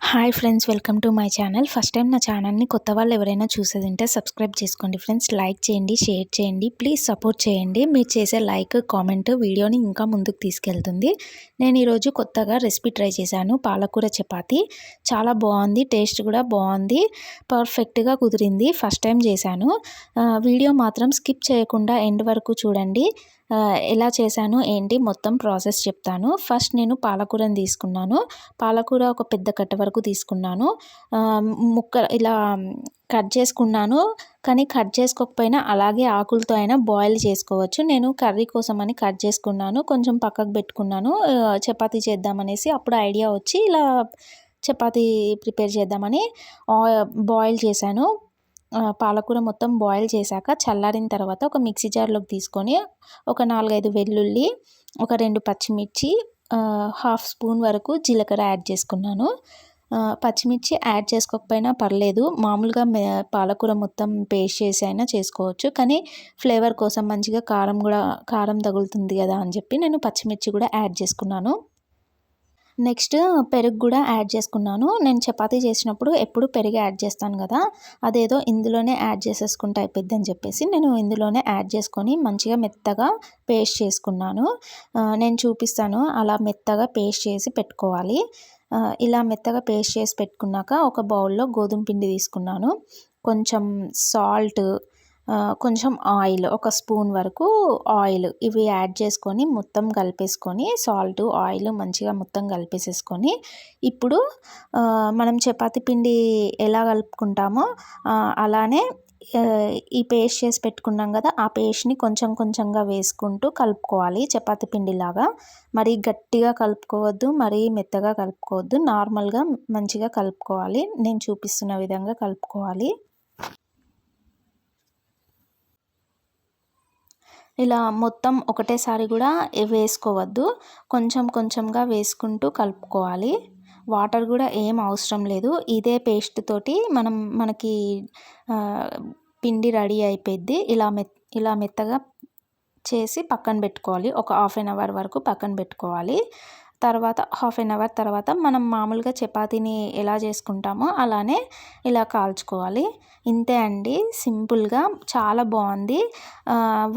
Hi friends, welcome to my channel. First time నా ఛానల్ని కొత్త వాళ్ళు ఎవరైనా చూసేదింటే సబ్స్క్రైబ్ చేసుకోండి ఫ్రెండ్స్. లైక్ చేయండి, షేర్ చేయండి, ప్లీజ్ సపోర్ట్ చేయండి. మీరు చేసే లైక్, కామెంట్ వీడియోని ఇంకా ముందుకు తీసుకెళ్తుంది. నేను ఈరోజు కొత్తగా రెసిపీ ట్రై చేశాను, పాలకూర చపాతీ. చాలా బాగుంది, టేస్ట్ కూడా బాగుంది, పర్ఫెక్ట్గా కుదిరింది. ఫస్ట్ టైం చేశాను. వీడియో మాత్రం స్కిప్ చేయకుండా ఎండ్ వరకు చూడండి. ఎలా చేశాను ఏంటి మొత్తం ప్రాసెస్ చెప్తాను. ఫస్ట్ నేను పాలకూరని తీసుకున్నాను. పాలకూర ఒక పెద్ద కట్ట వరకు తీసుకున్నాను. ఇలా కట్ చేసుకున్నాను. కానీ కట్ చేసుకోకపోయినా అలాగే ఆకులతో అయినా బాయిల్ చేసుకోవచ్చు. నేను కర్రీ కోసం అని కట్ చేసుకున్నాను, కొంచెం పక్కకు పెట్టుకున్నాను. చపాతీ చేద్దామనేసి అప్పుడు ఐడియా వచ్చి ఇలా చపాతీ ప్రిపేర్ చేద్దామని బాయిల్ చేశాను. పాలకూర మొత్తం బాయిల్ చేశాక చల్లారిన తర్వాత ఒక మిక్సీ జార్లోకి తీసుకొని ఒక 4-5 వెల్లుల్లి, ఒక 2 పచ్చిమిర్చి, హాఫ్ స్పూన్ వరకు జీలకర్ర యాడ్ చేసుకున్నాను. పచ్చిమిర్చి యాడ్ చేసుకోకపోయినా పర్లేదు, మామూలుగా పాలకూర మొత్తం పేస్ట్ చేసి అయినా చేసుకోవచ్చు. కానీ ఫ్లేవర్ కోసం మంచిగా కారం తగులుతుంది కదా అని చెప్పి నేను పచ్చిమిర్చి కూడా యాడ్ చేసుకున్నాను. నెక్స్ట్ పెరుగు కూడా యాడ్ చేసుకున్నాను. నేను చపాతీ చేసినప్పుడు ఎప్పుడు పెరుగు యాడ్ చేస్తాను కదా, అదేదో ఇందులోనే యాడ్ చేసేసుకుంటే అయిపోద్ది అని చెప్పేసి నేను ఇందులోనే యాడ్ చేసుకొని మంచిగా మెత్తగా పేస్ట్ చేసుకున్నాను. నేను చూపిస్తాను, అలా మెత్తగా పేస్ట్ చేసి పెట్టుకోవాలి. ఇలా మెత్తగా పేస్ట్ చేసి పెట్టుకున్నాక ఒక బౌల్లో గోధుమ పిండి తీసుకున్నాను, కొంచెం సాల్ట్, కొంచెం ఆయిల్, ఒక స్పూన్ వరకు ఆయిల్, ఇవి యాడ్ చేసుకొని మొత్తం కలిపేసుకొని, సాల్ట్ ఆయిల్ మంచిగా మొత్తం కలిపేసేసుకొని, ఇప్పుడు మనం చపాతీ పిండి ఎలా కలుపుకుంటామో అలానే ఈ పేస్ట్ చేసి పెట్టుకున్నాం కదా, ఆ పేస్ట్ని కొంచెం కొంచెంగా వేసుకుంటూ కలుపుకోవాలి. చపాతీ పిండిలాగా మరీ గట్టిగా కలుపుకోవద్దు, మరీ మెత్తగా కలుపుకోవద్దు, నార్మల్గా మంచిగా కలుపుకోవాలి. నేను చూపిస్తున్న విధంగా కలుపుకోవాలి. ఇలా మొత్తం ఒకటేసారి కూడా వేసుకోవద్దు, కొంచెం కొంచెంగా వేసుకుంటూ కలుపుకోవాలి. వాటర్ కూడా ఏం అవసరం లేదు. ఇదే పేస్ట్ తోటి మనకి పిండి రెడీ అయిపోద్ది. ఇలా మెత్తగా చేసి పక్కన పెట్టుకోవాలి. ఒక హాఫ్ అన్ అవర్ వరకు పక్కన పెట్టుకోవాలి. తర్వాత హాఫ్ అన్ అవర్ తర్వాత మనం మామూలుగా చపాతీని ఎలా చేసుకుంటామో అలానే ఇలా కాల్చుకోవాలి. ఇంతే అండి, సింపుల్గా చాలా బాగుంది.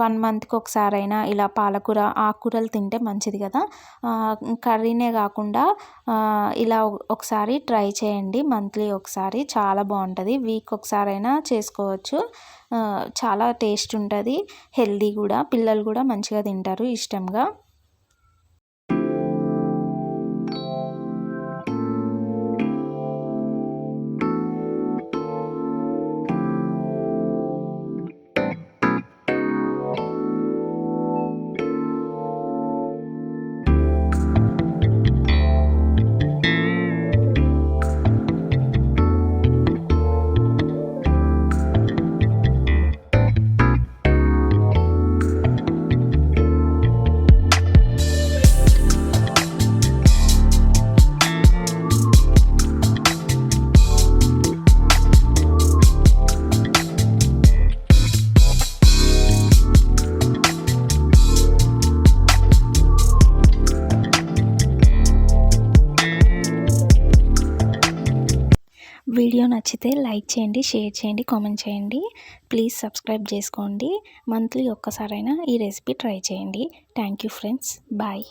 1 మంత్కి ఒకసారైనా ఇలా పాలకూర, ఆకుకూరలు తింటే మంచిది కదా. కర్రీనే కాకుండా ఇలా ఒకసారి ట్రై చేయండి, మంత్లీ ఒకసారి. చాలా బాగుంటుంది, వీక్ ఒకసారైనా చేసుకోవచ్చు. చాలా టేస్ట్ ఉంటుంది, హెల్దీ కూడా, పిల్లలు కూడా మంచిగా తింటారు ఇష్టంగా. వీడియో నచ్చితే లైక్ చేయండి, షేర్ చేయండి, కామెంట్ చేయండి. ప్లీజ్ సబ్స్క్రైబ్ చేసుకోండి. మంత్లీ ఒక్కసారైనా ఈ రెసిపీ ట్రై చేయండి. Thank you friends, bye.